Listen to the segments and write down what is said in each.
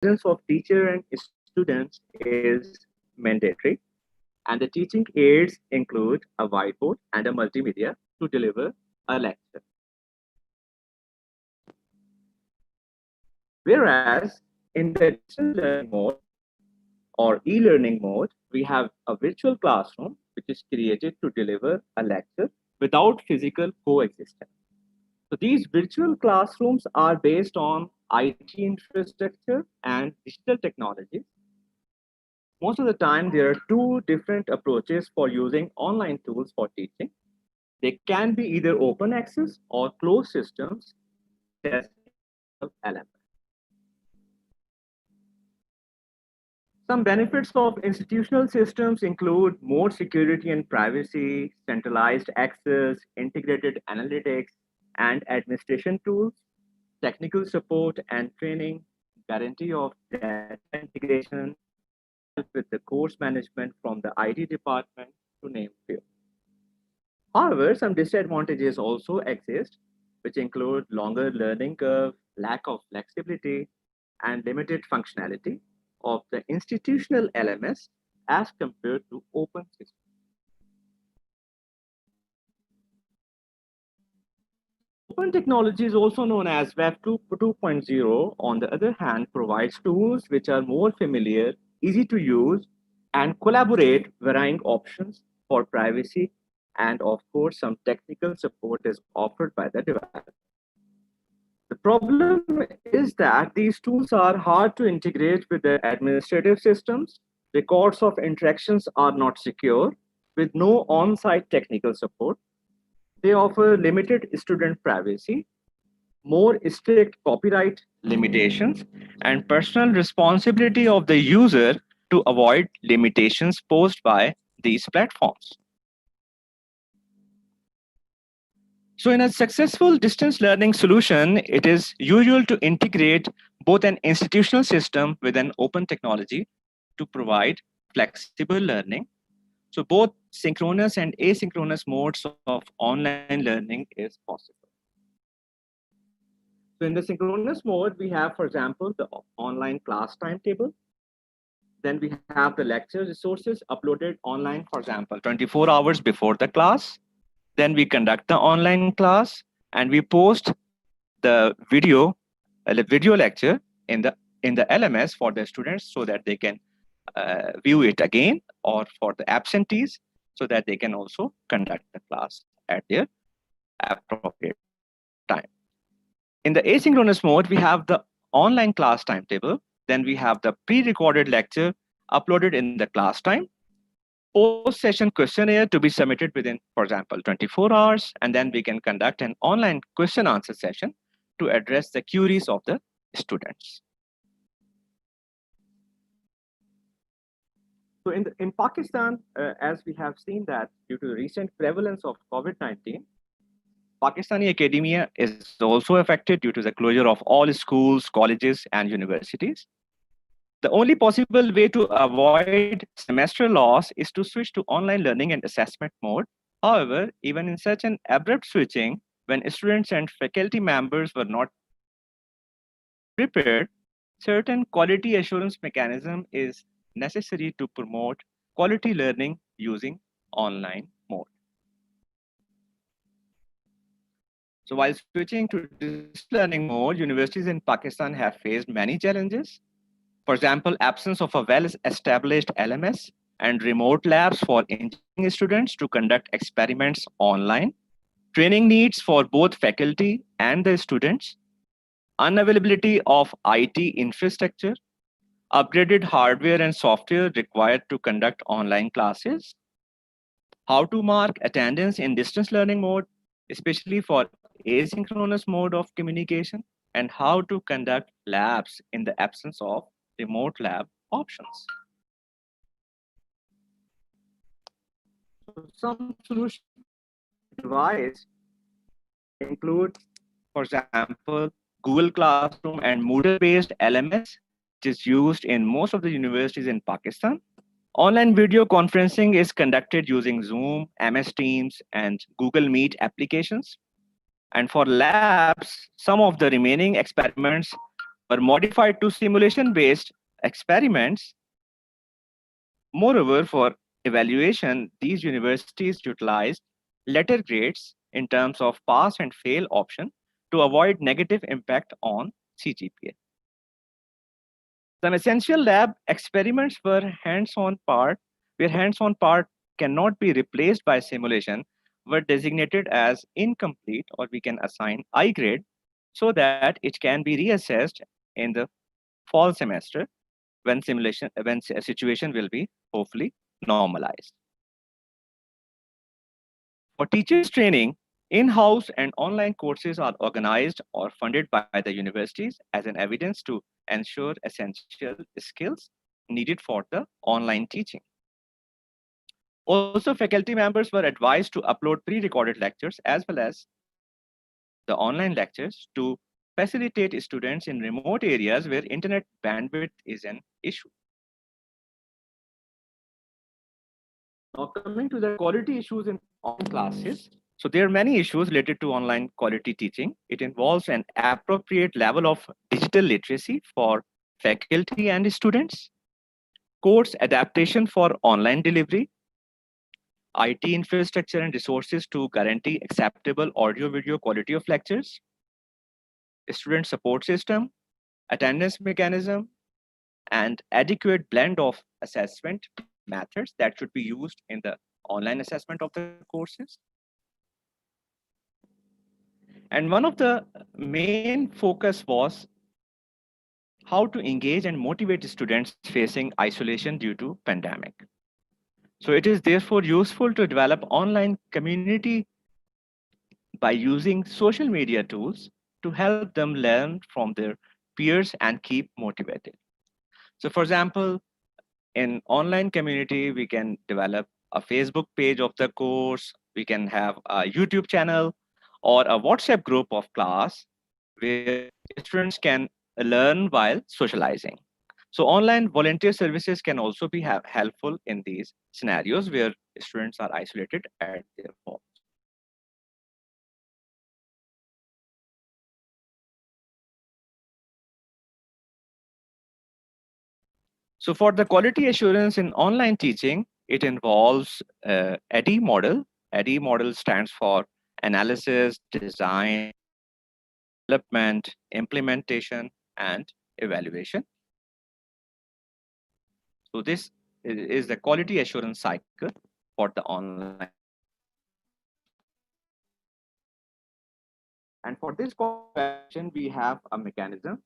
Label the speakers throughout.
Speaker 1: presence of teacher and students is mandatory, and the teaching aids include a whiteboard and a multimedia to deliver a lecture. Whereas in the distance learning mode or e-learning mode, we have a virtual classroom which is created to deliver a lecture without physical coexistence. So these virtual classrooms are based on IT infrastructure and digital technologies. Most of the time, there are two different approaches for using online tools for teaching. They can be either open access or closed systems, such as LMS. Some benefits of institutional systems include more security and privacy, centralized access, integrated analytics, and administration tools, technical support and training, guarantee of data integration, help with the course management from the IT department, to name few. However, some disadvantages also exist, which include longer learning curve, lack of flexibility, and limited functionality of the institutional LMS as compared to open systems. Open technology is also known as Web 2.0, on the other hand, provides tools which are more familiar, easy to use, and collaborate varying options for privacy. And of course, some technical support is offered by the developer. The problem is that these tools are hard to integrate with the administrative systems. Records of interactions are not secure, with no on site technical support. They offer limited student privacy, more strict copyright limitations, and personal responsibility of the user to avoid limitations posed by these platforms. So in a successful distance learning solution, it is usual to integrate both an institutional system with an open technology to provide flexible learning. So both synchronous and asynchronous modes of online learning is possible. So in the synchronous mode, we have, for example, the online class timetable. Then we have the lecture resources uploaded online, for example, 24 hours before the class. Then we conduct the online class and we post the video lecture in the LMS for the students so that they can view it again, or for the absentees so that they can also conduct the class at their appropriate time. In the asynchronous mode, we have the online class timetable. Then we have the pre-recorded lecture uploaded in the class time, post-session questionnaire to be submitted within, for example, 24 hours, and then we can conduct an online question answer session to address the queries of the students. So in Pakistan, as we have seen that due to the recent prevalence of COVID-19, Pakistani academia is also affected due to the closure of all schools, colleges, and universities. The only possible way to avoid semester loss is to switch to online learning and assessment mode. However, even in such an abrupt switching, when students and faculty members were not prepared, certain quality assurance mechanism is necessary to promote quality learning using online mode. So while switching to distance learning mode, universities in Pakistan have faced many challenges. For example, absence of a well-established LMS and remote labs for engineering students to conduct experiments online, training needs for both faculty and the students, unavailability of IT infrastructure, upgraded hardware and software required to conduct online classes, how to mark attendance in distance learning mode, especially for asynchronous mode of communication, and how to conduct labs in the absence of remote lab options. So some solutions device include, for example, Google Classroom and Moodle-based LMS, which is used in most of the universities in Pakistan. Online video conferencing is conducted using Zoom, MS Teams, and Google Meet applications. And for labs, some of the remaining experiments were modified to simulation-based experiments. Moreover, for evaluation, these universities utilized letter grades in terms of pass and fail option to avoid negative impact on CGPA. Some essential lab experiments where hands-on part cannot be replaced by simulation, were designated as incomplete, or we can assign I grade so that it can be reassessed in the fall semester when a situation will be hopefully normalized. For teachers training, in-house and online courses are organized or funded by the universities as an evidence to ensure essential skills needed for the online teaching. Also, faculty members were advised to upload pre-recorded lectures as well as the online lectures to facilitate students in remote areas where internet bandwidth is an issue. Now, coming to the quality issues in online classes. So there are many issues related to online quality teaching. It involves an appropriate level of digital literacy for faculty and students, course adaptation for online delivery, IT infrastructure and resources to guarantee acceptable audio-video quality of lectures, student support system, attendance mechanism, and adequate blend of assessment methods that should be used in the online assessment of the courses. And one of the main focus was how to engage and motivate students facing isolation due to pandemic. So it is therefore useful to develop online community by using social media tools to help them learn from their peers and keep motivated. So for example, in online community, we can develop a Facebook page of the course, we can have a YouTube channel or a WhatsApp group of class where students can learn while socializing. So online volunteer services can also be helpful in these scenarios where students are isolated at their home. So for the quality assurance in online teaching, it involves ADDIE model. ADDIE model stands for analysis, design, development, implementation, and evaluation. So this is the quality assurance cycle for the online. And for this quality evaluation, we have a mechanism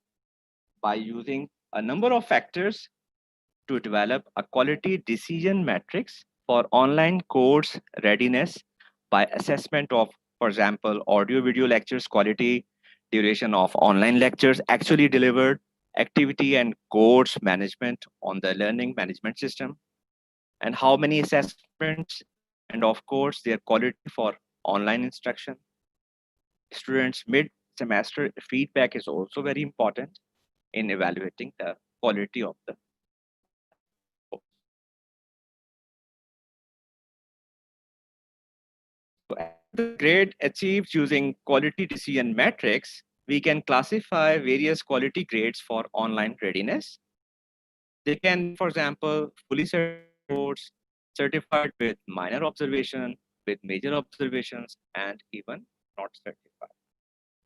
Speaker 1: by using a number of factors to develop a quality decision matrix for online course readiness by assessment of, for example, audio video lectures quality, duration of online lectures actually delivered, activity and course management on the learning management system, and how many assessments, and of course, their quality for online instruction. Students mid-semester feedback is also very important in evaluating the quality of the the grade achieved using quality decision metrics, we can classify various quality grades for online readiness. They can be, for example, fully certified course, certified with minor observation, with major observations, and even not certified.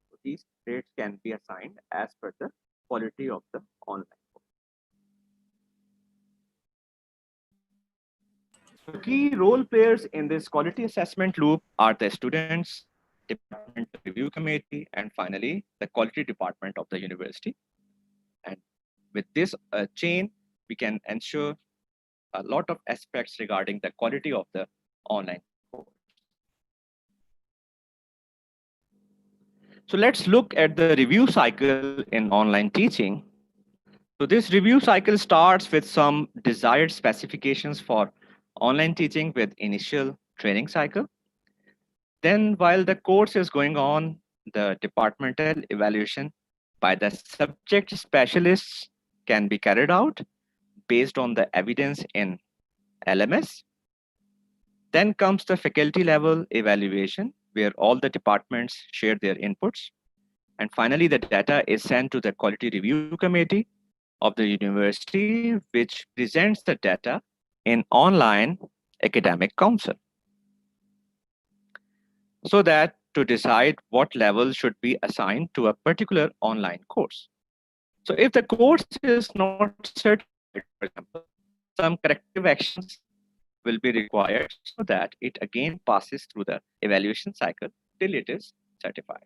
Speaker 1: So these grades can be assigned as per the quality of the online. So key role players in this quality assessment loop are the students, departmental review committee, and finally the quality department of the university. And with this chain, we can ensure a lot of aspects regarding the quality of the online course. So let's look at the review cycle in online teaching. So this review cycle starts with some desired specifications for online teaching with initial training cycle. Then while the course is going on, the departmental evaluation by the subject specialists can be carried out based on the evidence in LMS. Then comes the faculty level evaluation where all the departments share their inputs. And finally, the data is sent to the quality review committee of the university, which presents the data in online academic council, so that to decide what level should be assigned to a particular online course. So if the course is not certified, for example, some corrective actions will be required so that it again passes through the evaluation cycle till it is certified.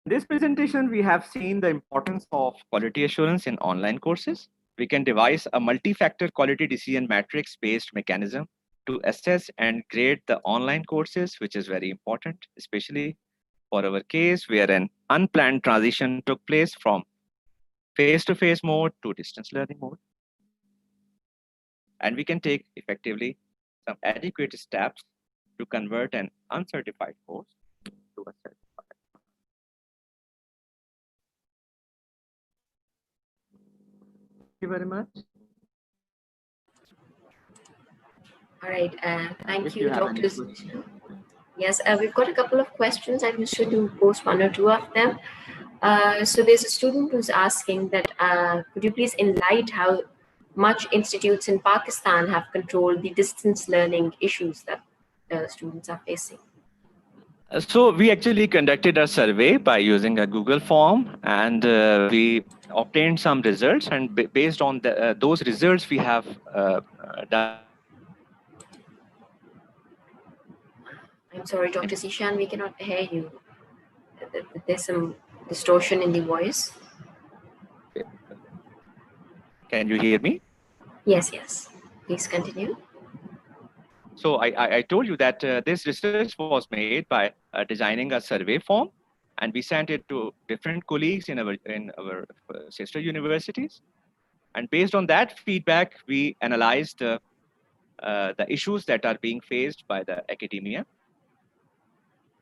Speaker 1: In this presentation, we have seen the importance of quality assurance in online courses. We can devise a multi-factor quality decision matrix-based mechanism to assess and grade the online courses, which is very important, especially for our case where an unplanned transition took place from face-to-face mode to distance learning mode. And we can take effectively some adequate steps to convert an uncertified course to a certified. Thank you very much.
Speaker 2: All right, thank
Speaker 1: If
Speaker 2: you,
Speaker 1: you have any
Speaker 2: Dr.
Speaker 1: questions.
Speaker 2: Yes, we've got a couple of questions. I'm just going to post one or two of them. So there's a student who's asking that, could you please enlighten how much institutes in Pakistan have controlled the distance learning issues that students are facing?
Speaker 1: So we actually conducted a survey by using a Google form, and we obtained some results. And based on those results, we have done
Speaker 2: I'm sorry, Dr. Zishan, we cannot hear you. There's some distortion in the voice.
Speaker 1: Can you hear me?
Speaker 2: Yes, yes. Please continue.
Speaker 1: So I told you that this research was made by designing a survey form, and we sent it to different colleagues in our sister universities. And based on that feedback, we analyzed the issues that are being faced by the academia.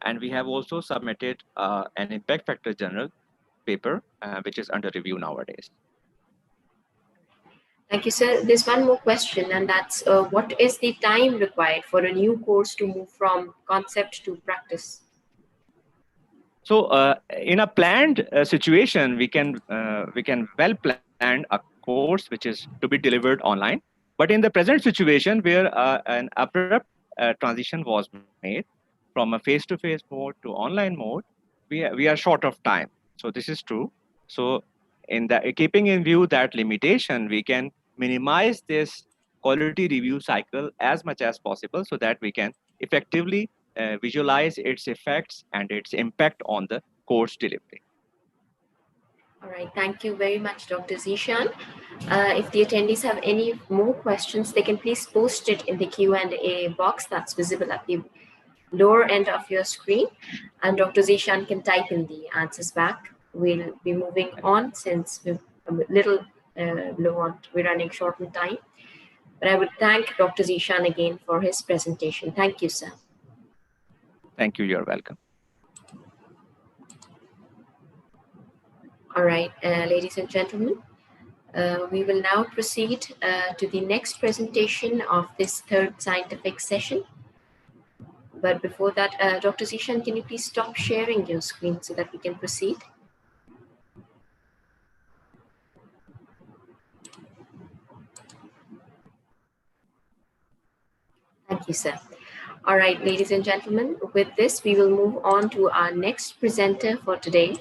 Speaker 1: And we have also submitted an impact factor journal paper, which is under review nowadays.
Speaker 2: Thank you, sir. There's one more question, and that's what is the time required for a new course to move from concept to practice?
Speaker 1: So in a planned situation, we can well plan a course which is to be delivered online. But in the present situation, where an abrupt transition was made from a face-to-face mode to online mode, we are short of time. So this is true. So in the keeping in view that limitation, we can minimize this quality review cycle as much as possible so that we can effectively visualize its effects and its impact on the course delivery.
Speaker 2: All right. Thank you very much, Dr. Zishan. If the attendees have any more questions, they can please post it in the Q&A box that's visible at the lower end of your screen, and Dr. Zishan can type in the answers back. We'll be moving on since we're a little low on, we're running short on time. But I would thank Dr. Zishan again for his presentation. Thank you, sir.
Speaker 1: Thank you. You're welcome.
Speaker 2: All right, ladies and gentlemen, we will now proceed to the next presentation of this third scientific session. But before that, Dr. Zishan, can you please stop sharing your screen so that we can proceed? Thank you, sir. All right, ladies and gentlemen, with this, we will move on to our next presenter for today.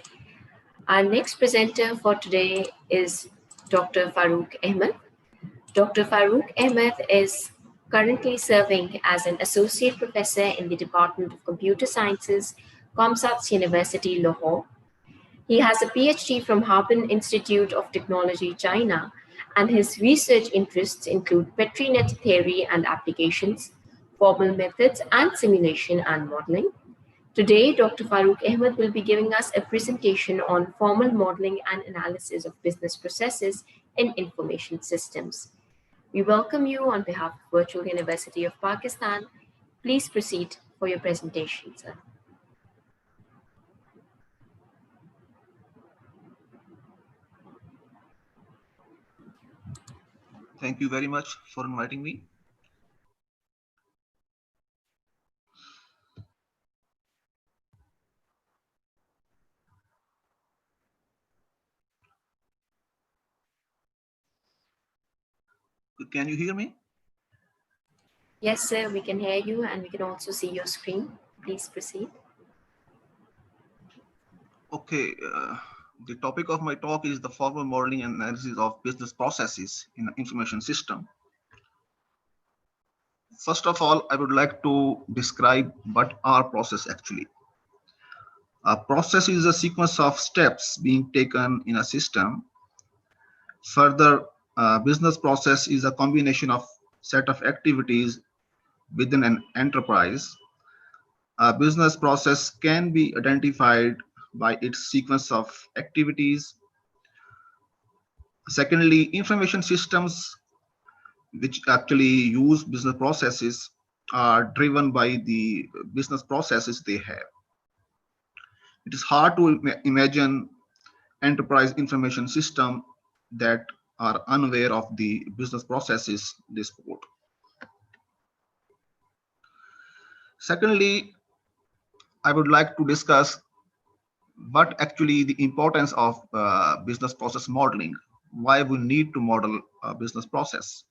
Speaker 2: Our next presenter for today is Dr. Farooq Ahmed. Dr. Farooq Ahmed is currently serving as an associate professor in the Department of Computer Sciences, Comsats University, Lahore. He has a PhD from Harbin Institute of Technology, China, and his research interests include Petri net theory and applications, formal methods and simulation and modeling. Today, Dr. Farooq Ahmed will be giving us a presentation on formal modeling and analysis of business processes in information systems. We welcome you on behalf of Virtual University of Pakistan. Please proceed for your presentation, sir.
Speaker 3: Thank you very much for inviting me. Can you hear me?
Speaker 2: Yes, sir, we can hear you and we can also see your screen. Please proceed.
Speaker 3: Okay. The topic of my talk is the formal modeling and analysis of business processes in an information system. First of all, I would like to describe what are process actually. A process is a sequence of steps being taken in a system. Further, business process is a combination of set of activities within an enterprise. A business process can be identified by its sequence of activities. Secondly, information systems which actually use business processes are driven by the business processes they have. It is hard to imagine enterprise information system that are unaware of the business processes they support. Secondly, I would like to discuss what actually the importance of business process modeling, why we need to model a business process.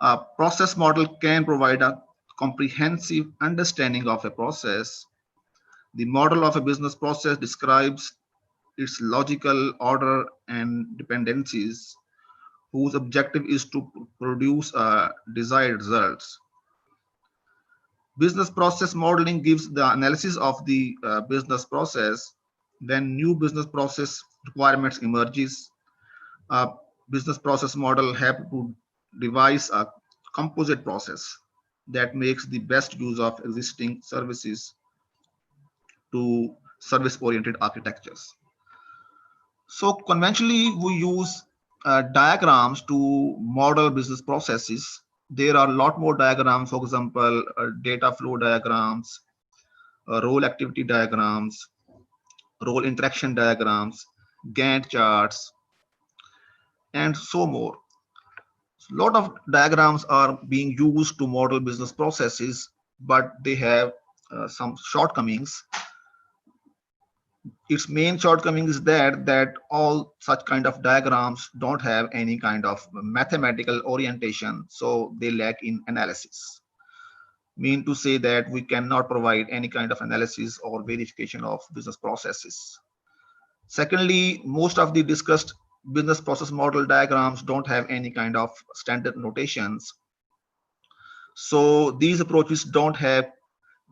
Speaker 3: A process model can provide a comprehensive understanding of a process. The model of a business process describes its logical order and dependencies, whose objective is to produce desired results. Business process modeling gives the analysis of the business process. When new business process requirements emerges, a business process model help to devise a composite process that makes the best use of existing services to service-oriented architectures. So conventionally, we use diagrams to model business processes. There are a lot more diagrams, for example, data flow diagrams, role activity diagrams, role interaction diagrams, Gantt charts, and so more. A lot of diagrams are being used to model business processes, but they have some shortcomings. Its main shortcoming is that all such kind of diagrams don't have any kind of mathematical orientation, so they lack in analysis. Mean to say that we cannot provide any kind of analysis or verification of business processes. Secondly, most of the discussed business process model diagrams don't have any kind of standard notations, so these approaches don't have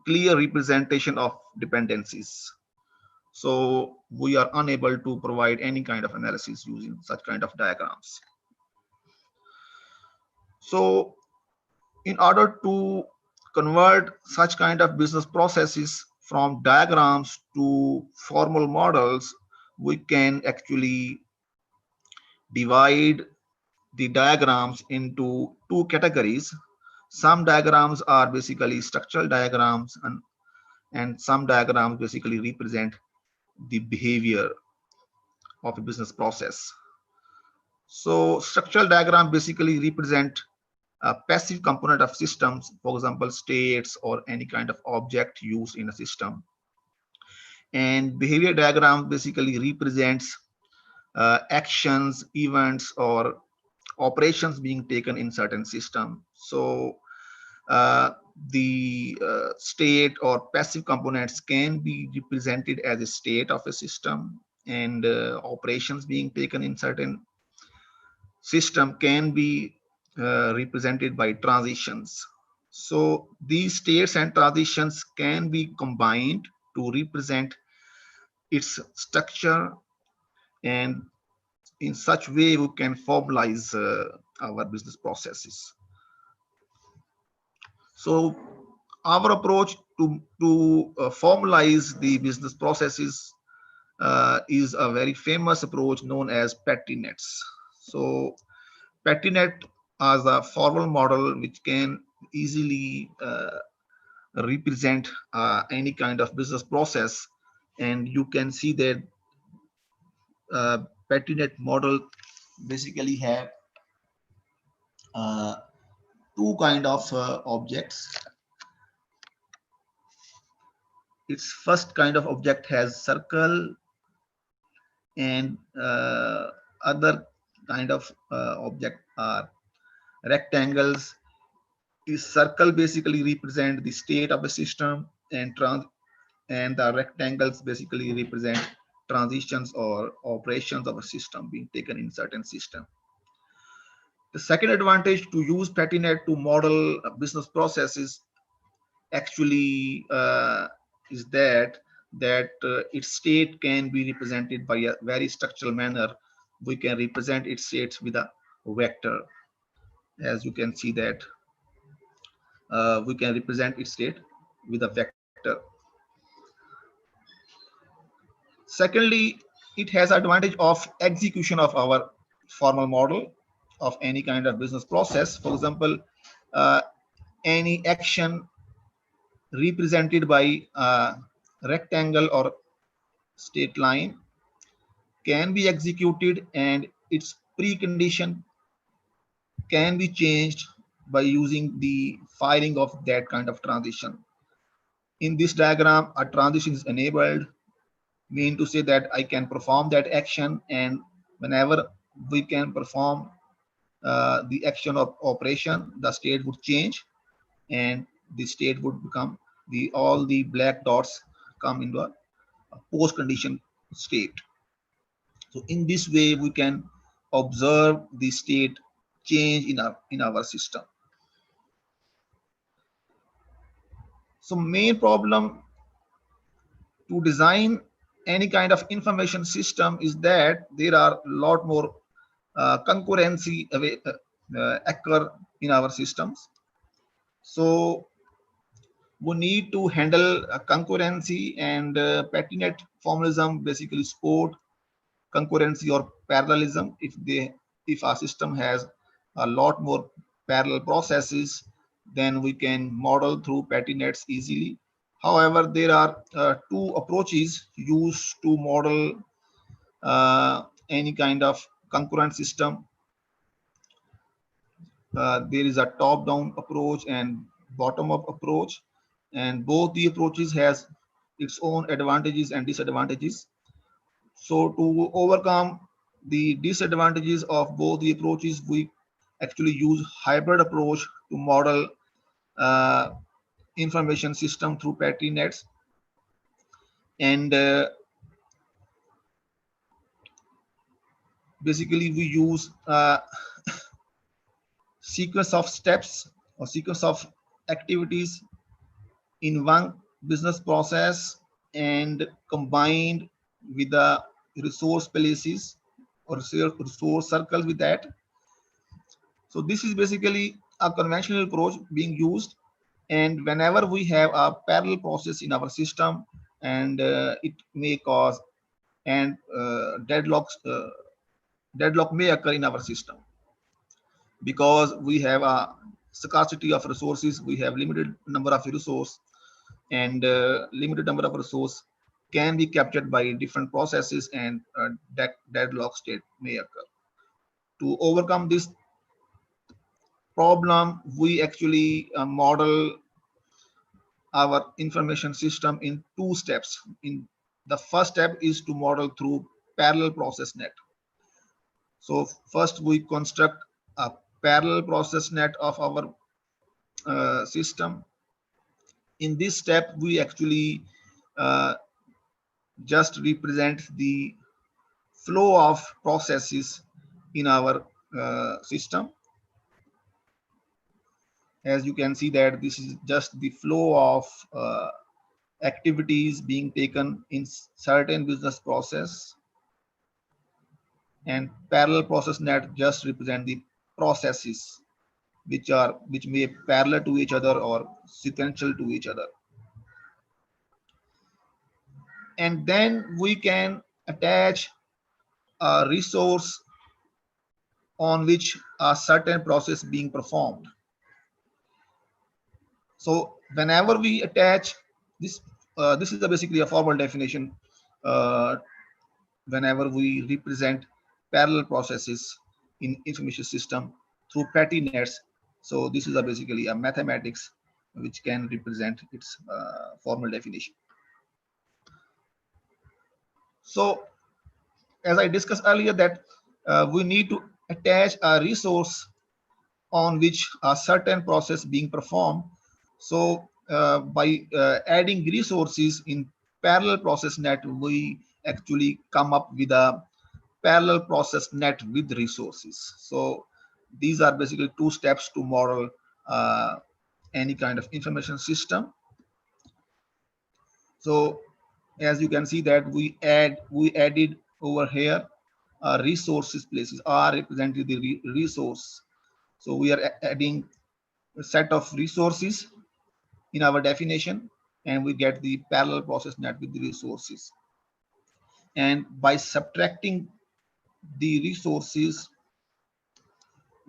Speaker 3: clear representation of dependencies. So we are unable to provide any kind of analysis using such kind of diagrams. So in order to convert such kind of business processes from diagrams to formal models, we can actually divide the diagrams into two categories. Some diagrams are basically structural diagrams, and some diagrams basically represent the behavior of a business process. So structural diagram basically represent a passive component of systems, for example, states or any kind of object used in a system. And behavior diagram basically represents actions, events, or operations being taken in certain system. So uh, the state or passive components can be represented as a state of a system, and operations being taken in certain system can be represented by transitions. So these states and transitions can be combined to represent its structure, and in such way we can formalize our business processes. So our approach to formalize the business processes is a very famous approach known as petri nets. So petri net as a formal model which can easily represent any kind of business process, and you can see that uh, petri net model basically have uh, two kind of objects. Its first kind of object has circle, and other kind of object are rectangles. This circle basically represent the state of the system, and the rectangles basically represent transitions or operations of a system being taken in certain system. The second advantage to use PattyNet to model business processes actually is that its state can be represented by a very structural manner. We can represent its states with a vector. As you can see that we can represent its state with a vector. Secondly, it has advantage of execution of our formal model of any kind of business process. For example, uh, any action represented by a rectangle or state line can be executed, and its precondition can be changed by using the firing of that kind of transition. In this diagram, a transition is enabled, mean to say that I can perform that action, and whenever we can perform the action of operation, the state would change, and the state would become all the black dots come into a post condition state. So in this way, we can observe the state change in our system. So main problem to design any kind of information system is that there are a lot more concurrency occur in our systems. So we need to handle concurrency, and PattyNet formalism basically support concurrency or parallelism. If our system has a lot more parallel processes, then we can model through PattyNets easily. However, there are two approaches used to model any kind of concurrent system. There is a top-down approach and bottom-up approach, and both the approaches has its own advantages and disadvantages. So to overcome the disadvantages of both the approaches, we actually use hybrid approach to model uh, information system through PattyNets. And basically we use sequence of steps or sequence of activities in one business process, and combined with the resource places or resource circles with that. So this is basically a conventional approach being used, and whenever we have a parallel process in our system, and it may cause and deadlock may occur in our system, because we have a scarcity of resources, we have limited number of resources, and limited number of resource can be captured by different processes, and deadlock state may occur. To overcome this problem, we actually model our information system in two steps. In the first step is to model through parallel process net. So first we construct a parallel process net of our system. In this step, we actually uh, just represent the flow of processes in our system. As you can see that this is just the flow of activities being taken in certain business process, and parallel process net just represent the processes which may parallel to each other or sequential to each other. And then we can attach a resource on which a certain process being performed. So whenever we attach this, this is basically a formal definition. Uh, Whenever we represent parallel processes in information system through PattyNets, so this is basically a mathematics which can represent its formal definition. So as I discussed earlier, that we need to attach a resource on which a certain process being performed. So by adding resources in parallel process net, we actually come up with a parallel process net with resources. So these are basically two steps to model any kind of information system. So as you can see that we added over here resources places are represented the resource. So we are adding a set of resources in our definition, and we get the parallel process net with the resources. And by subtracting the resources,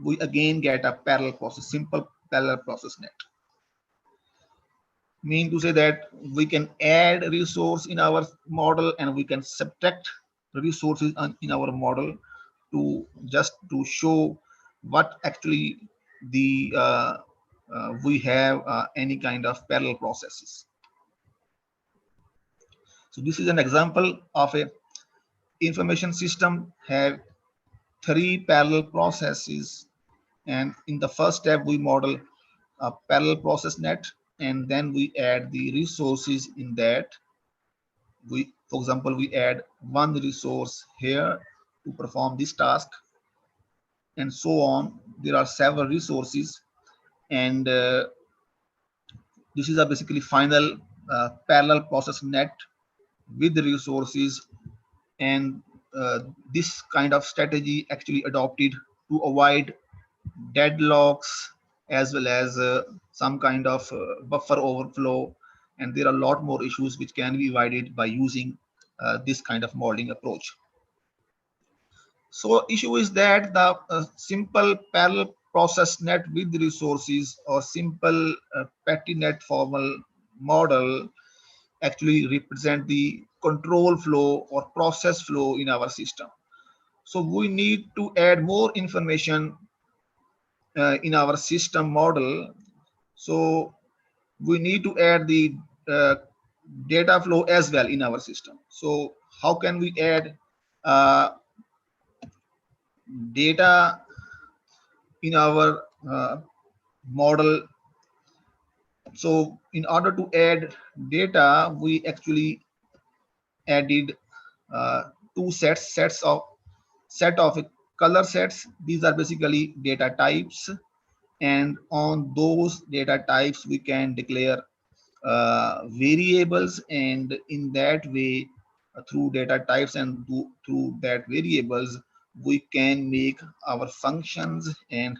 Speaker 3: we again get a parallel process, simple parallel process net. Mean to say that we can add resource in our model and we can subtract resources in our model to just to show what actually the we have any kind of parallel processes. So this is an example of a information system have three parallel processes, and in the first step we model a parallel process net, and then we add the resources in that. We, for example, we add one resource here to perform this task, and so on. There are several resources, and this is a basically final parallel process net with the resources. And this kind of strategy actually adopted to avoid deadlocks as well as some kind of buffer overflow, and there are a lot more issues which can be avoided by using this kind of modeling approach. So issue is that the simple parallel process net with resources or simple petty net formal model actually represent the control flow or process flow in our system. So we need to add more information in our system model. So we need to add the uh, data flow as well in our system. So how can we add uh, data in our model? So in order to add data, we actually added two set of color sets. These are basically data types, and on those data types we can declare variables, and in that way through data types and through that variables we can make our functions and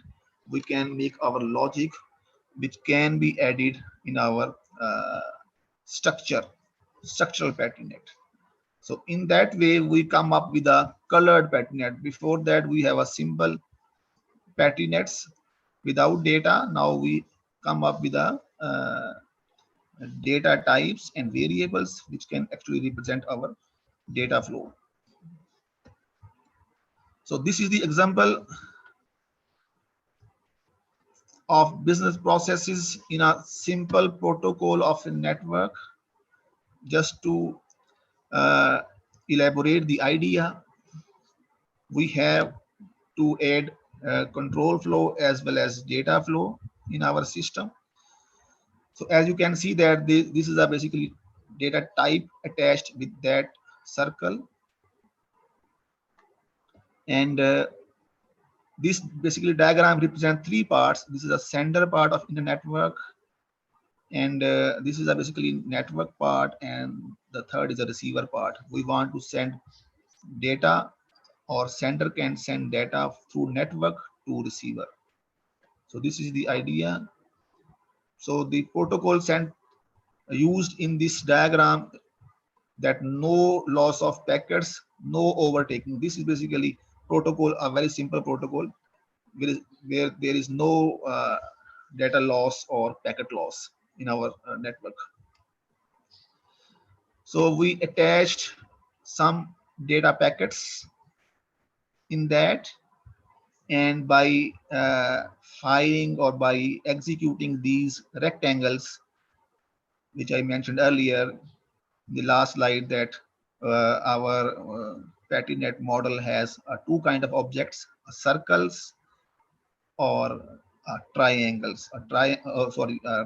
Speaker 3: we can make our logic which can be added in our structural pattern net. So in that way we come up with a colored pattern net. Before that we have a simple pattern nets without data. Now we come up with a data types and variables which can actually represent our data flow. So this is the example of business processes in a simple protocol of a network. Just to uh, elaborate the idea, we have to add control flow as well as data flow in our system. So as you can see that this is a basically data type attached with that circle, and this basically diagram represents three parts. This is a sender part of the network, and this is a basically network part, and the third is a receiver part. We want to send data, or sender can send data through network to receiver. So this is the idea. So the protocol sent used in this diagram, that no loss of packets, no overtaking. This is basically protocol, a very simple protocol where there is no data loss or packet loss in our network. So we attached some data packets in that, and by firing or by executing these rectangles, which I mentioned earlier in the last slide, that our PattyNet model has two kind of objects, circles or triangles,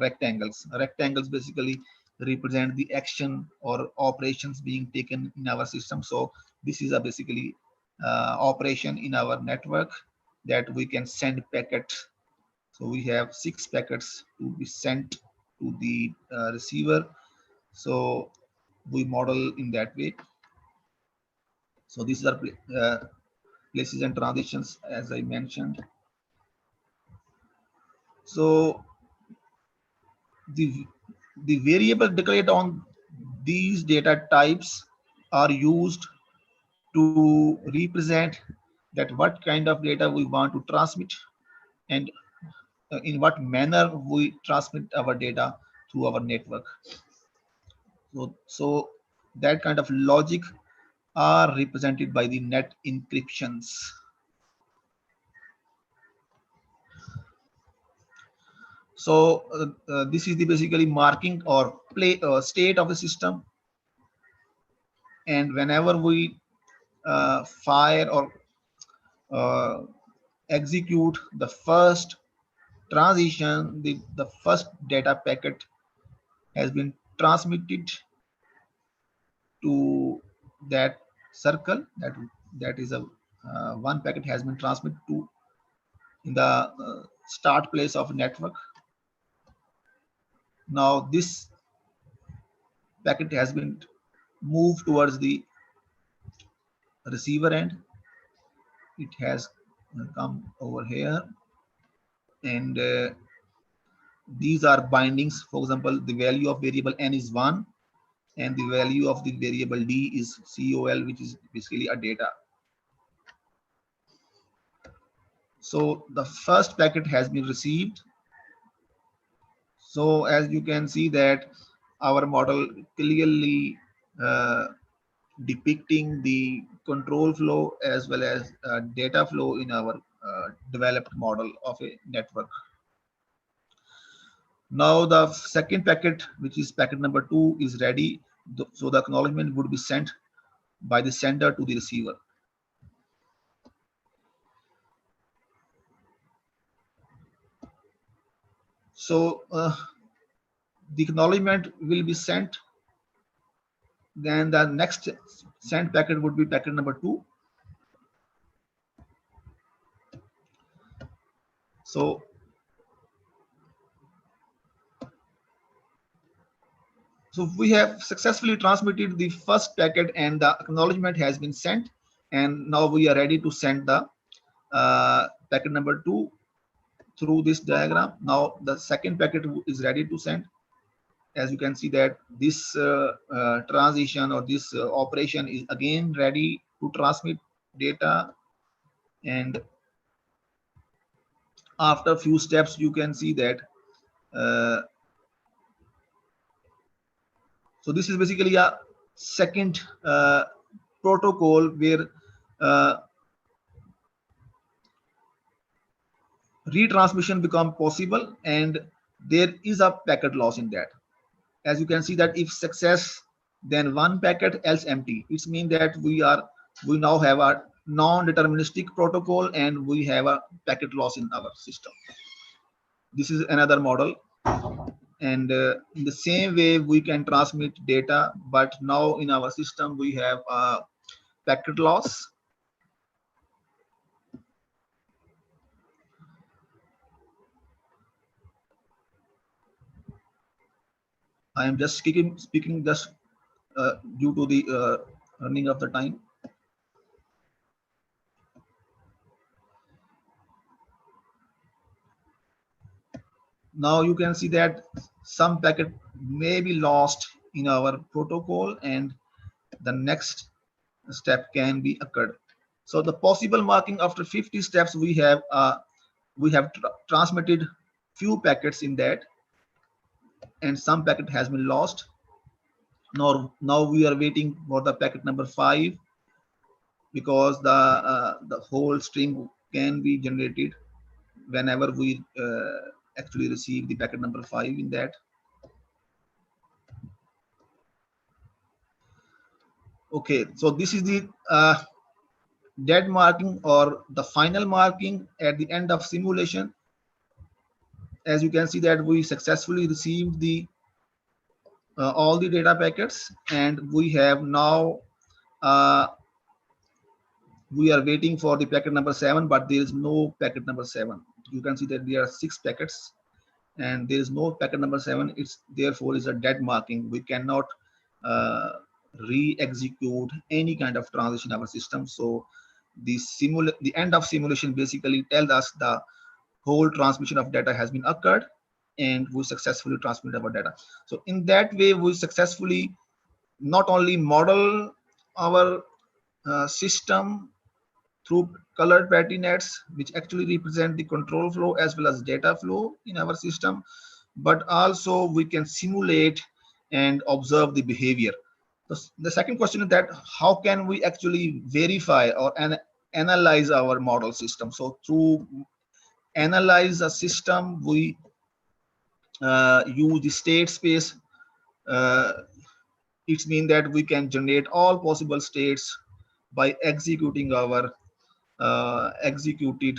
Speaker 3: rectangles. Rectangles basically represent the action or operations being taken in our system. So this is a basically operation in our network that we can send packets. So we have 6 packets to be sent to the receiver. So we model in that way. So these are places and transitions, as I mentioned. So the the variable declared on these data types are used to represent that what kind of data we want to transmit and in what manner we transmit our data through our network. So that kind of logic are represented by the net encryptions. So this is the basically marking or play state of the system, and whenever we fire or uh, execute the first transition, the first data packet has been transmitted to that circle. That is a one packet has been transmitted to in the start place of network. Now this packet has been moved towards the receiver end. It has come over here, and these are bindings. For example, the value of variable n is 1 and the value of the variable d is col, which is basically a data. So the first packet has been received. So as you can see that our model clearly uh, depicting the control flow as well as data flow in our developed model of a network. Now the second packet, which is packet number 2, is ready. So the acknowledgement would be sent by the sender to the receiver. So the acknowledgement will be sent. Then the next sent packet would be packet number 2. So we have successfully transmitted the first packet and the acknowledgement has been sent, and now we are ready to send the packet number 2 through this diagram. Now the second packet is ready to send. As you can see that this transition or this operation is again ready to transmit data, and after a few steps you can see that so this is basically a second protocol where uh, retransmission become possible, and there is a packet loss in that. As you can see that if success, then one packet, else empty. It means that we now have a non-deterministic protocol and we have a packet loss in our system. This is another model, and in the same way we can transmit data, but now in our system we have a packet loss. I am just speaking just due to the running of the time. Now you can see that some packet may be lost in our protocol and the next step can be occurred. So the possible marking after 50 steps, we have transmitted few packets in that, and some packet has been lost. Now we are waiting for the packet number 5, because the whole string can be generated whenever we actually receive the packet number 5 in that. Okay, so this is the dead marking or the final marking at the end of simulation. As you can see that we successfully received the all the data packets, and we have now uh, we are waiting for the packet number 7, but there is no packet number 7. You can see that there are 6 packets and there is no packet number 7. It's therefore is a dead marking. We cannot uh, re-execute any kind of transition in our system. So the end of simulation basically tells us the whole transmission of data has been occurred and we successfully transmitted our data. So in that way we successfully not only model our system through colored patinets, which actually represent the control flow as well as data flow in our system, but also we can simulate and observe the behavior. The second question is that how can we actually verify or analyze our model system? So through analyze a system, we use the state space. Uh, it means that we can generate all possible states by executing our executed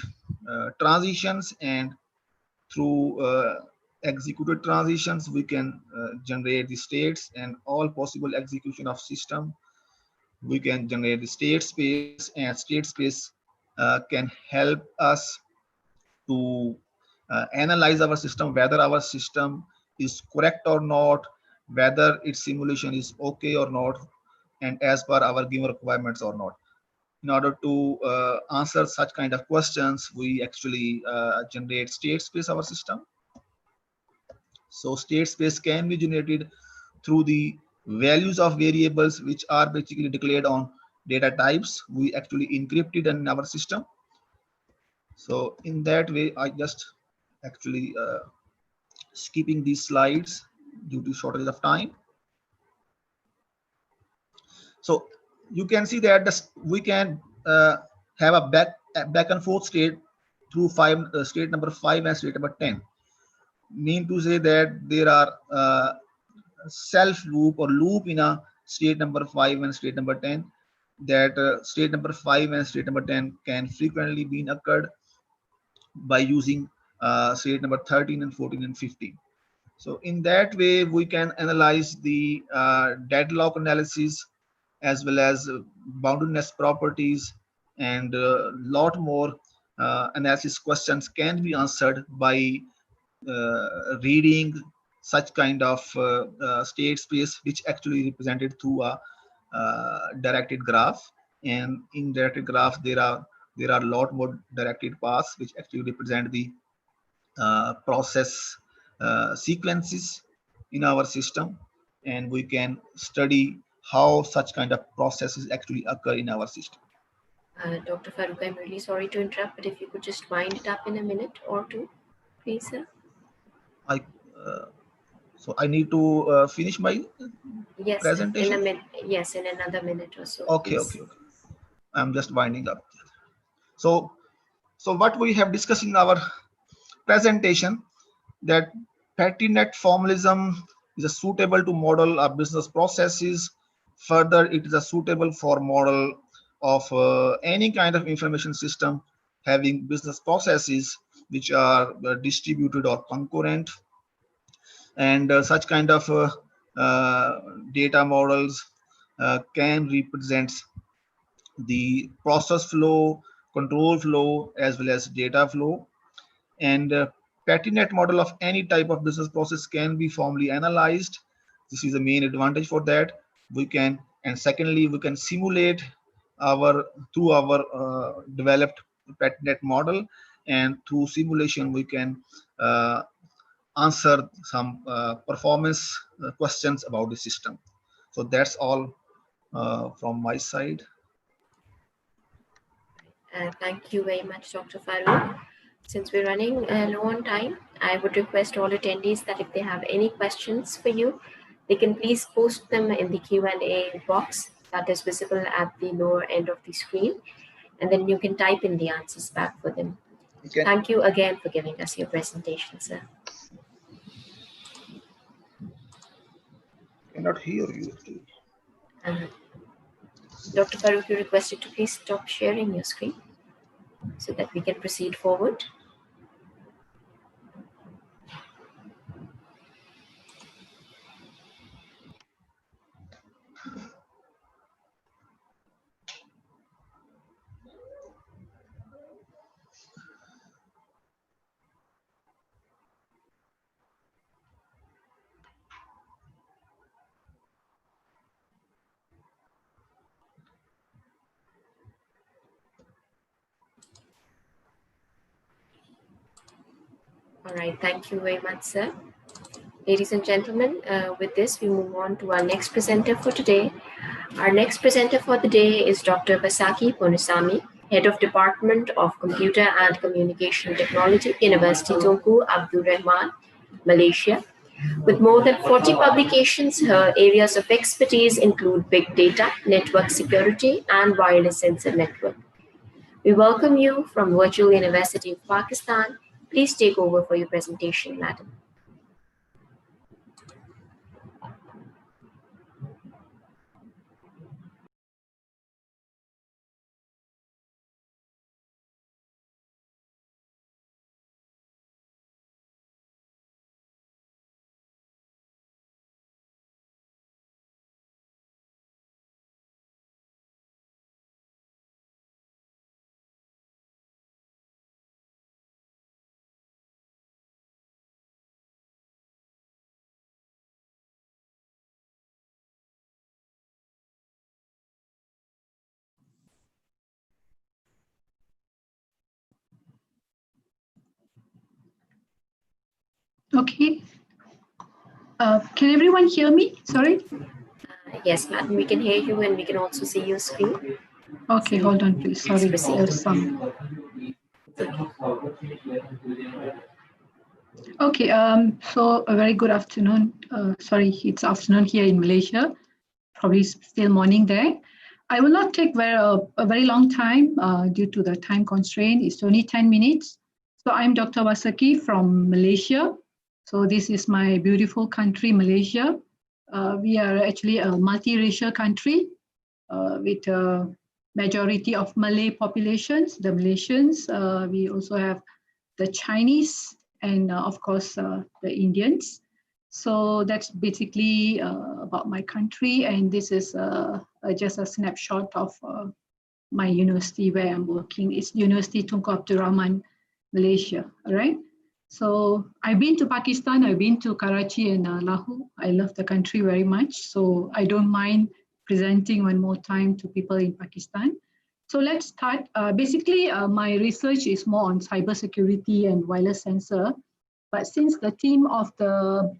Speaker 3: transitions, and through executed transitions we can generate the states and all possible execution of system. We can generate the state space, and state space can help us to analyze our system, whether our system is correct or not, whether its simulation is okay or not, and as per our given requirements or not. In order to answer such kind of questions, we actually generate state space our system. So state space can be generated through the values of variables which are basically declared on data types. We actually encrypt it in our system. So in that way, I just actually skipping these slides due to shortage of time. So you can see that we can have a back and forth state through state number 5 and state number 10. Mean to say that there are self loop or loop in a state number 5 and state number 10, that state number 5 and state number 10 can frequently be occurred by using state number 13 and 14 and 15. So in that way we can analyze the deadlock analysis as well as boundedness properties, and a lot more analysis questions can be answered by reading such kind of state space, which actually represented through a directed graph. And in directed graph there are a lot more directed paths which actually represent the process sequences in our system, and we can study how such kind of processes actually occur in our system.
Speaker 2: Dr. Farooq, I'm really sorry to interrupt, but if you could just wind it up in a minute or two, please, sir.
Speaker 3: I so I need to finish my
Speaker 2: Yes,
Speaker 3: presentation.
Speaker 2: in a minute. Yes, in another minute or so.
Speaker 3: Okay,
Speaker 2: Please.
Speaker 3: okay. I'm just winding up. So what we have discussed in our presentation, that Patinet formalism is a suitable to model our business processes. Further, it is a suitable for model of any kind of information system having business processes which are distributed or concurrent, and such kind of data models can represent the process flow, control flow, as well as data flow. And Patinet model of any type of business process can be formally analyzed. This is the main advantage for that. We can, and secondly, we can simulate through our developed Patinet model, and through simulation we can answer some performance questions about the system. So that's all from my side.
Speaker 2: Thank you very much, Dr. Farooq. Since we're running low on time, I would request all attendees that if they have any questions for you, they can please post them in the Q&A box that is visible at the lower end of the screen, and then you can type in the answers back for them. Thank you again for giving us your presentation, sir.
Speaker 3: Cannot hear you.
Speaker 2: Dr. Farooq, you requested to please stop sharing your screen so that we can proceed forward. All right, thank you very much, sir. Ladies and gentlemen, with this, we move on to our next presenter for today. Our next presenter for the day is Dr. Basaki Ponusami, Head of Department of Computer and Communication Technology, University Tunku Abdul Rahman, Malaysia. With more than 40 publications, her areas of expertise include big data, network security, and wireless sensor network. We welcome you from Virtual University of Pakistan. Please take over for your presentation, madam.
Speaker 4: Okay. Can everyone hear me? Sorry.
Speaker 2: Yes, madam, we can hear you and we can also see your screen.
Speaker 4: Okay, hold on, please. Sorry, there's some. Okay. So a very good afternoon. Sorry, it's afternoon here in Malaysia. Probably still morning there. I will not take a very long time due to the time constraint. It's only 10 minutes. So I'm Dr. Wasaki from Malaysia. So this is my beautiful country, Malaysia. We are actually a multiracial country with a majority of Malay populations, the Malaysians. We also have the Chinese and of course the Indians. So that's basically about my country, and this is just a snapshot of my university where I'm working. It's University Tunku Abdul Rahman, Malaysia, all right? So I've been to Pakistan, I've been to Karachi and Lahore. I love the country very much, so I don't mind presenting one more time to people in Pakistan. So let's start. Basically, my research is more on cybersecurity and wireless sensor, but since the theme of the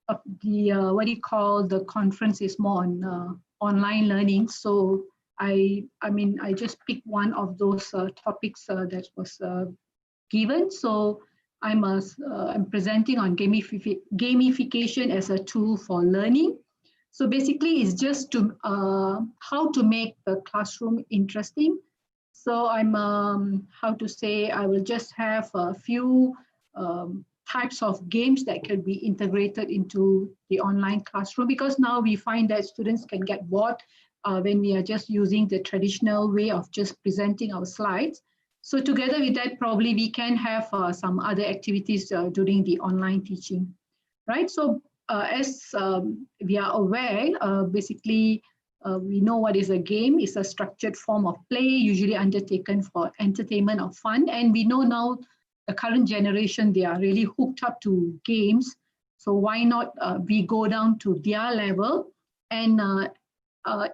Speaker 4: what do you call the conference is more on online learning, so I mean I just picked one of those topics that was given. So I'm presenting on gamification as a tool for learning. So basically, it's just to how to make the classroom interesting. So I'm how to say I will just have a few types of games that can be integrated into the online classroom, because now we find that students can get bored when we are just using the traditional way of just presenting our slides. So together with that, probably we can have some other activities during the online teaching, right? So as we are aware, basically, we know what is a game. It's a structured form of play, usually undertaken for entertainment or fun. And we know now the current generation, they are really hooked up to games. So why not we go down to their level and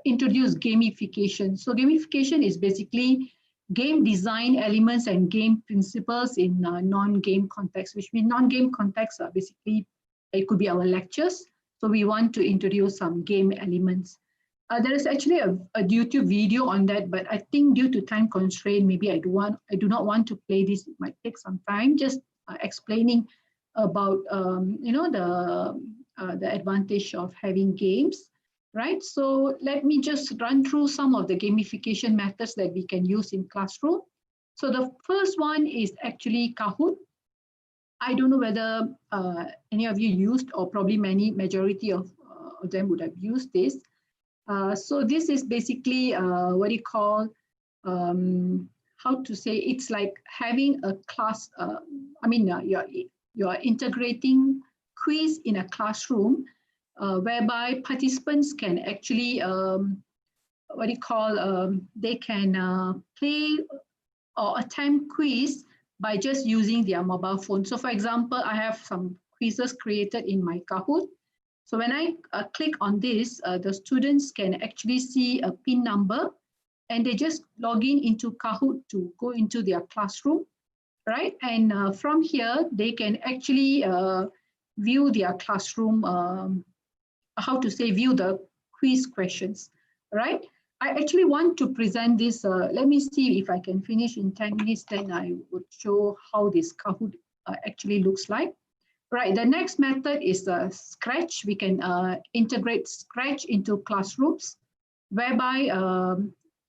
Speaker 4: introduce gamification. So gamification is basically game design elements and game principles in non-game context, which means non-game contexts are basically, it could be our lectures. So we want to introduce some game elements. There is actually a YouTube video on that, but I think due to time constraint, maybe I do not want to play this. It might take some time, just explaining about the advantage of having games, right? So let me just run through some of the gamification methods that we can use in classroom. So the first one is actually Kahoot. I don't know whether any of you used, or probably majority of them would have used this. So this is basically what you call, how to say, it's like having a class, you're integrating quiz in a classroom whereby participants can actually, what do you call, they can play or attempt quiz by just using their mobile phone. So for example, I have some quizzes created in my Kahoot. So when I click on this, the students can actually see a PIN number and they just log in into Kahoot to go into their classroom, right? And from here, they can actually view their classroom, view the quiz questions, right? I actually want to present this. Let me see if I can finish in 10 minutes, then I would show how this Kahoot actually looks like. Right, the next method is Scratch. We can integrate Scratch into classrooms, whereby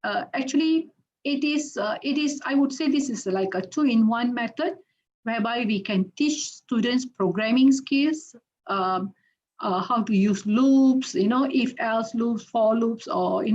Speaker 4: actually it is, I would say this is like a two-in-one method, whereby we can teach students programming skills, how to use loops, if else loops, for loops, or,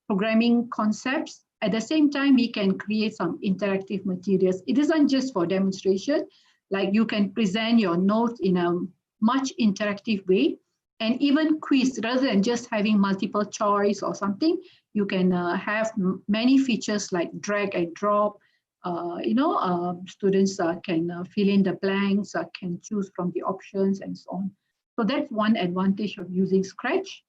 Speaker 4: programming concepts. At the same time, we can create some interactive materials. It isn't just for demonstration, like you can present your notes in a much interactive way, and even quiz, rather than just having multiple choice or something, you can have many features like drag and drop. Students can fill in the blanks, can choose from the options and so on. So that's one advantage of using Scratch.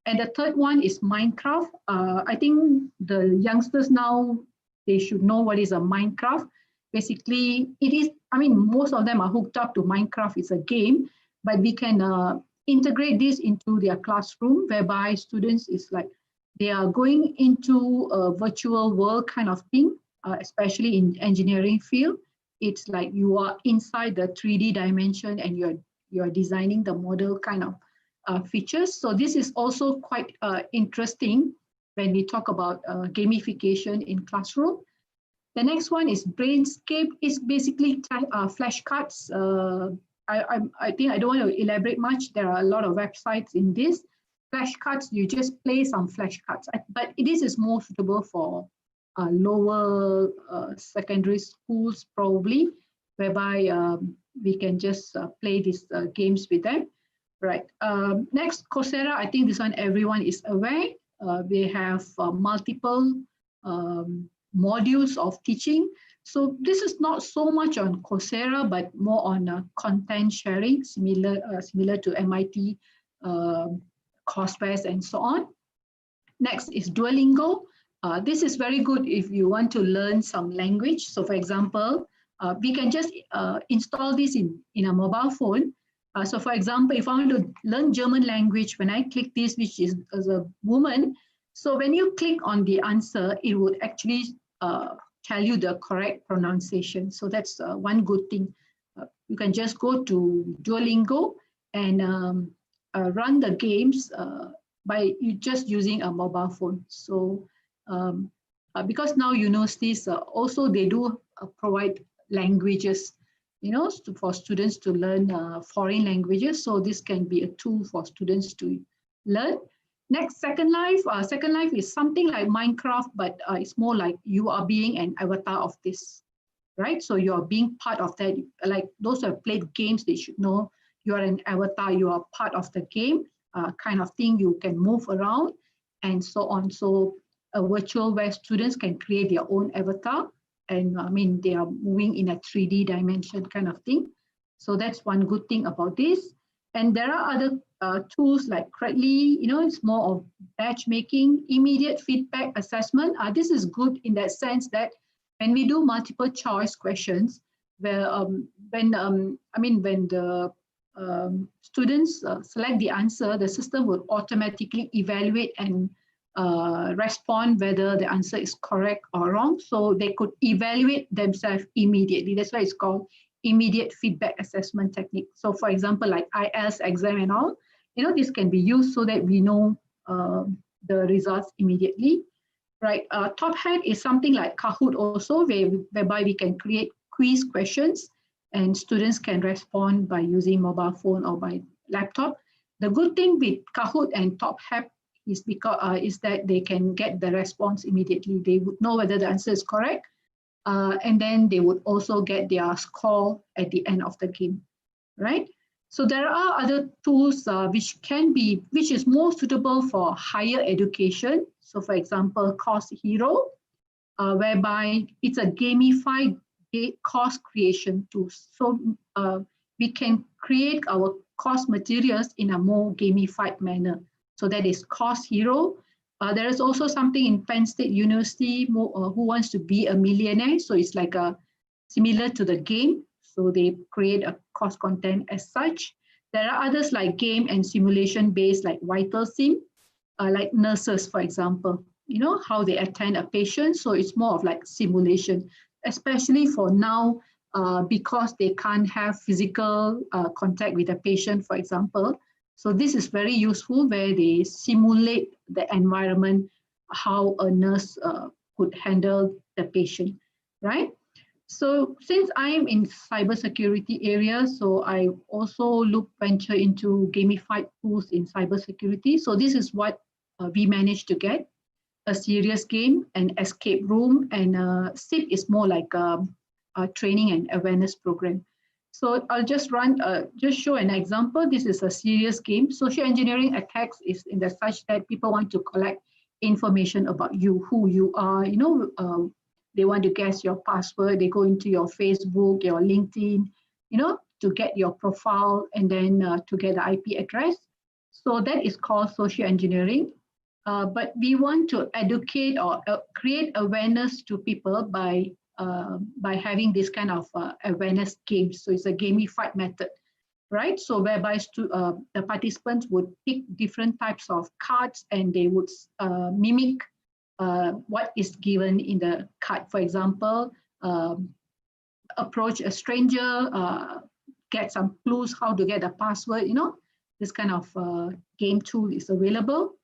Speaker 4: And the third one is Minecraft. I think the youngsters now, they should know what is a Minecraft. Basically, it is, most of them are hooked up to Minecraft. It's a game, but we can integrate this into their classroom, whereby students is like, they are going into a virtual world kind of thing, especially in engineering field. It's like you are inside the 3D dimension and you're designing the model kind of features. So this is also quite interesting when we talk about gamification in classroom. The next one is Brainscape. It's basically flashcards. I think I don't want to elaborate much. There are a lot of websites in this. Flashcards, you just play some flashcards. But this is more suitable for lower secondary schools probably, whereby we can just play these games with them. Right. Next, Coursera. I think this one everyone is aware. They have multiple modules of teaching. So this is not so much on Coursera, but more on content sharing, similar to MIT, Coursera, and so on. Next is Duolingo. This is very good if you want to learn some language. So for example, we can just install this in a mobile phone. So for example, if I want to learn German language, when I click this, which is as a woman, so when you click on the answer, it would actually tell you the correct pronunciation. So that's one good thing. You can just go to Duolingo and run the games by just using a mobile phone. So because now universities also they do provide languages, for students to learn foreign languages. So this can be a tool for students to learn. Next, Second Life. Second Life is something like Minecraft, but it's more like you are being an avatar of this, right? So you are being part of that. Like those who have played games, they should know you are an avatar, you are part of the game kind of thing. You can move around and so on. So a virtual where students can create their own avatar. And they are moving in a 3D dimension kind of thing. So that's one good thing about this. And there are other tools like Credly, it's more of batch making, immediate feedback assessment. This is good in that sense that when we do multiple choice questions, where when the students select the answer, the system will automatically evaluate and respond whether the answer is correct or wrong. So they could evaluate themselves immediately. That's why it's called immediate feedback assessment technique. So for example, like IELTS exam and all, this can be used so that we know the results immediately, right? Top Hat is something like Kahoot also, whereby we can create quiz questions and students can respond by using mobile phone or by laptop. The good thing with Kahoot and Top Hat is because is that they can get the response immediately. They would know whether the answer is correct, and then they would also get their score at the end of the game, right? So there are other tools which is more suitable for higher education. So for example, Course Hero, whereby it's a gamified course creation tool. So we can create our course materials in a more gamified manner. So that is Course Hero. There is also something in Penn State University, Who Wants to Be a Millionaire. So it's like similar to the game. So they create a course content as such. There are others like game and simulation based, like Vital Sim, like nurses, for example, how they attend a patient. So it's more of like simulation, especially for now, because they can't have physical contact with a patient, for example. So this is very useful, where they simulate the environment, how a nurse could handle the patient, right? So since I'm in cybersecurity area, so I also venture into gamified tools in cybersecurity. So this is what we managed to get: a serious game, an escape room, and SIP is more like a training and awareness program. So I'll just show an example. This is a serious game. Social engineering attacks is in the such that people want to collect information about you, who you are, they want to guess your password. They go into your Facebook, your LinkedIn, to get your profile, and then to get the IP address. So that is called social engineering. But we want to educate or create awareness to people by having this kind of awareness games. So it's a gamified method, right? So whereby the participants would pick different types of cards, and they would mimic what is given in the card. For example, approach a stranger, get some clues how to get a password. This kind of game tool is available.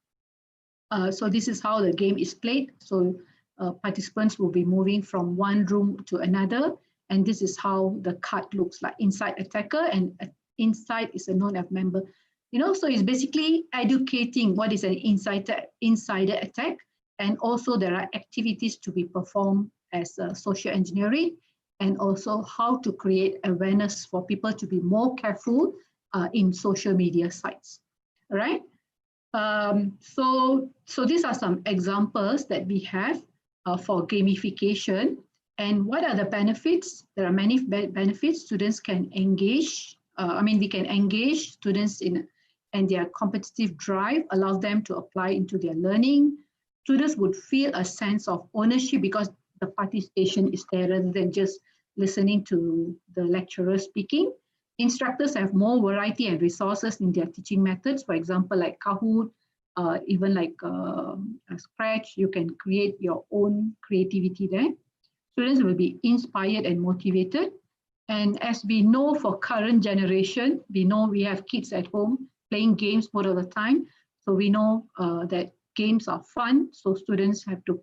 Speaker 4: So this is how the game is played. So participants will be moving from one room to another, and this is how the card looks like. Inside attacker, and inside is a known member. So it's basically educating what is an insider attack, and also there are activities to be performed as social engineering, and also how to create awareness for people to be more careful in social media sites. All right. So these are some examples that we have for gamification. And what are the benefits? There are many benefits. Students can engage. We can engage students and their competitive drive, allow them to apply into their learning. Students would feel a sense of ownership because the participation is there rather than just listening to the lecturer speaking. Instructors have more variety and resources in their teaching methods. For example, like Kahoot, even like Scratch, you can create your own creativity there. Students will be inspired and motivated. And as we know, for current generation, we know we have kids at home playing games most of the time. So we know that games are fun. So students have to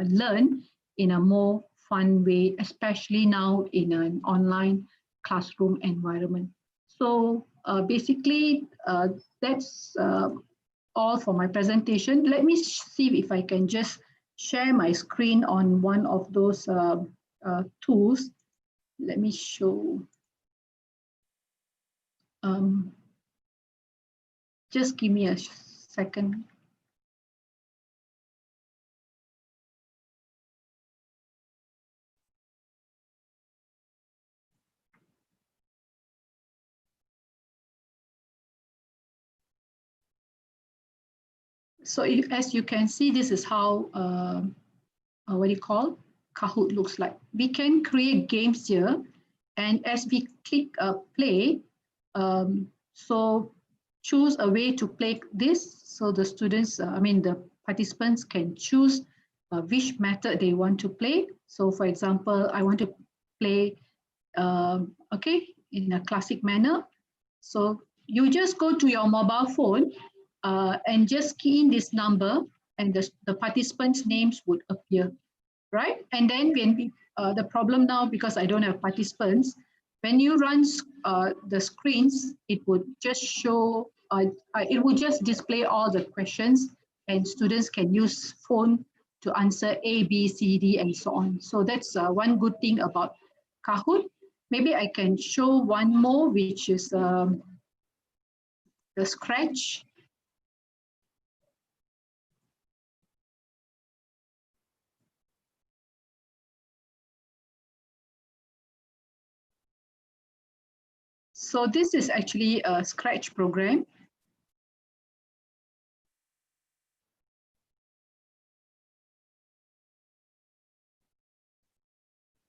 Speaker 4: learn in a more fun way, especially now in an online classroom environment. So basically, that's all for my presentation. Let me see if I can just share my screen on one of those tools. Let me show. Just give me a second. So as you can see, this is how, what do you call, Kahoot looks like. We can create games here. And as we click play, so choose a way to play this. So the students, the participants can choose which method they want to play. So for example, I want to play, in a classic manner. So you just go to your mobile phone and just key in this number, and the participants' names would appear, right? And then when we, the problem now, because I don't have participants, when you run the screens, it would just show, it would just display all the questions and students can use phone to answer A, B, C, D, and so on. So that's one good thing about Kahoot. Maybe I can show one more, which is the Scratch. So this is actually a Scratch program.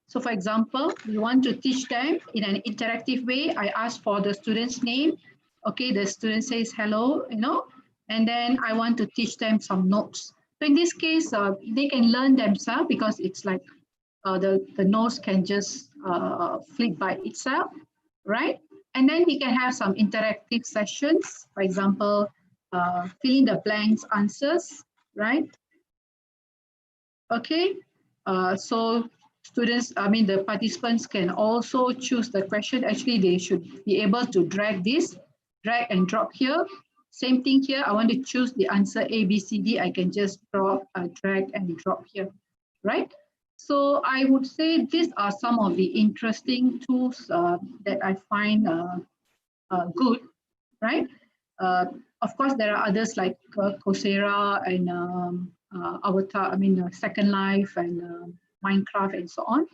Speaker 4: So for example, you want to teach them in an interactive way. I ask for the student's name. Okay, the student says hello, and then I want to teach them some notes. So in this case, they can learn themselves because it's like the notes can just flip by itself, right? And then we can have some interactive sessions. For example, fill in the blanks answers, right? Okay, so the participants can also choose the question. Actually, they should be able to drag and drop here. Same thing here. I want to choose the answer A, B, C, D. I can just drag and drop here, right? So I would say these are some of the interesting tools that I find good, right? Of course, there are others like Coursera and Avatar, Second Life and Minecraft and so on,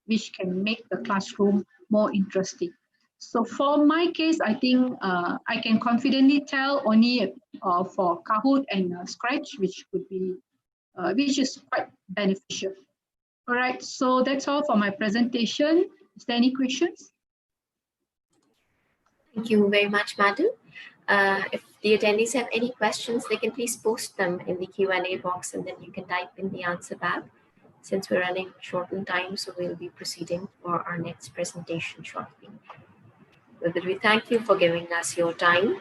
Speaker 4: which can make the classroom more interesting. So for my case, I think I can confidently tell only for Kahoot and Scratch, which is quite beneficial. All right, so that's all for my presentation. Is there any questions?
Speaker 2: Thank you very much, Madam. If the attendees have any questions, they can please post them in the Q&A box, and then you can type in the answer back. Since we're running short on time, so we'll be proceeding for our next presentation shortly. We thank you for giving us your time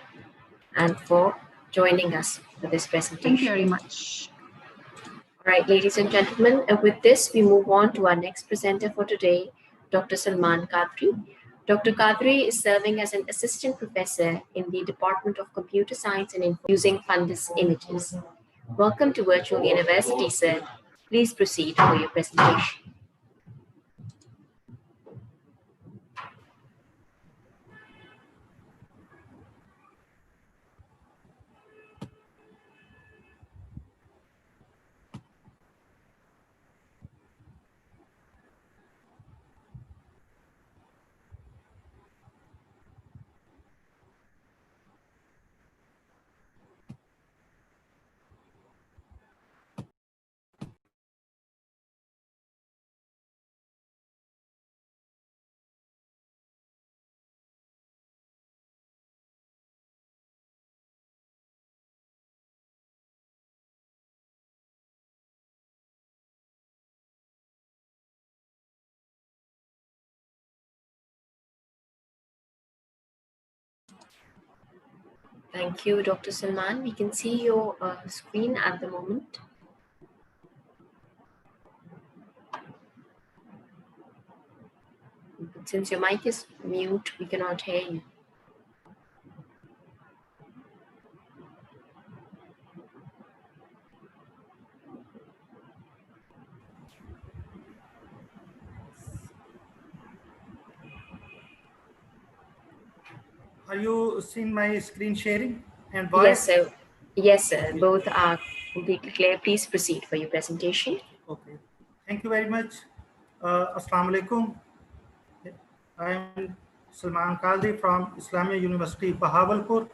Speaker 2: and for joining us for this presentation.
Speaker 4: Thank you very much.
Speaker 2: All right, ladies and gentlemen, with this, we move on to our next presenter for today, Dr. Salman Kadri. Dr. Kadri is serving as an assistant professor in the Department of Computer Science and using fundus images. Welcome to Virtual University, sir. Please proceed for your presentation. Thank you, Dr. Salman. We can see your screen at the moment. But since your mic is mute, we cannot hear you.
Speaker 5: Are you seeing my screen sharing and voice?
Speaker 2: Yes, sir. Yes, sir. Both are completely clear. Please proceed for your presentation.
Speaker 5: Okay. Thank you very much. Assalamu alaikum. I am Salman Kadri from Islamia University, Bahawalpur,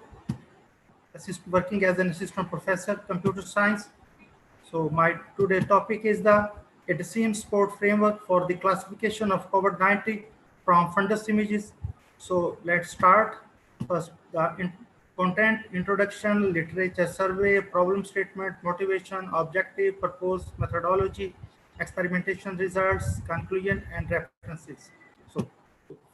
Speaker 5: working as an assistant professor, computer science. So my today's topic is the EDSIM support framework for the classification of COVID-19 from fundus images. So let's start. First, the content, introduction, literature survey, problem statement, motivation, objective, purpose, methodology, experimentation results, conclusion, and references. So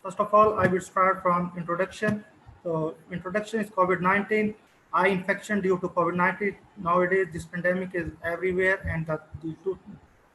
Speaker 5: first of all, I will start from introduction. So introduction is COVID-19. Eye infection due to COVID-19. Nowadays, this pandemic is everywhere, and the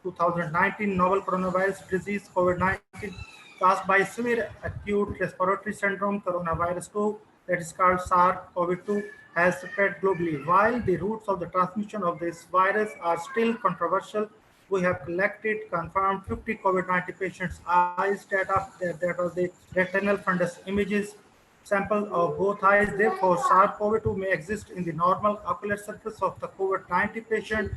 Speaker 5: 2019 novel coronavirus disease COVID-19 caused by severe acute respiratory syndrome coronavirus 2 that is called SARS-CoV-2 has spread globally. While the routes of the transmission of this virus are still controversial, we have collected confirmed 50 COVID-19 patients' eyes data, that was the retinal fundus images sample of both eyes. Therefore, SARS-CoV-2 may exist in the normal ocular surface of the COVID-19 patient,